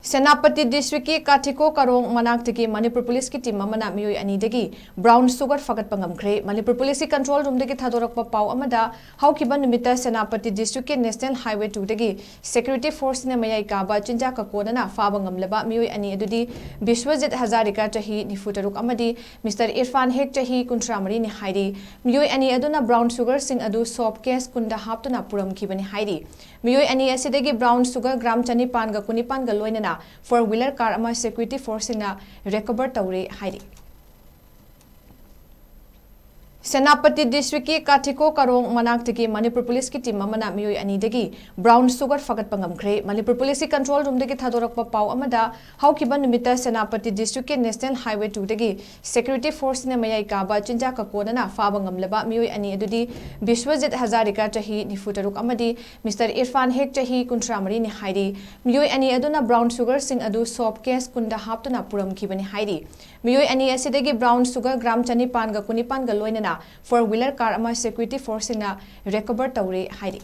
Senapati district ki Kathikho Karong Manaktagi Manipur police ki team amana Meeoi ani dagi brown sugar Phagatpa Ngamkhre Manipur police control room dagi thadorakpa pau amada haukiba numita Senapati district ki national highway 2 dagi security force ne mayai kaba chinja ka kodana faba ngamleba Meeoi ani adudi Biswajit Hazarika chahi nifutaruk amadi Mr Irfan Hek chahi kuntramari ni hairi Meeoi ani aduna brown sugar sing adu soap case kunda haptuna puram kibani hairi Meeoi ani asidagi brown sugar gram chani pan ga kunipan ga loinana four-wheeler car ama security force na recover tauri hairi. Senapati district ki Kathikho Karong Manaktagi Manipur police ki team amana Meeoi ani dagi brown sugar Phagatpa Ngamkhre Manipur police control room dagi thadorakpa pau amada haukiba numita Senapati district ki national highway 2 dagi security force ne mayai kaba chinja ka kodana faba ngamleba Meeoi ani adudi Biswajit Hazarika chahi nifutaruk amadi Mr Irfan Hek chahi kuntramari ni hairi Meeoi ani aduna brown sugar sing adu soap case kunda haptuna puram kibani hairi Meeoi ani asidagi brown sugar gram chani pan ga kunipan ga loinana four-wheeler car ama security force na recover tauri hairi.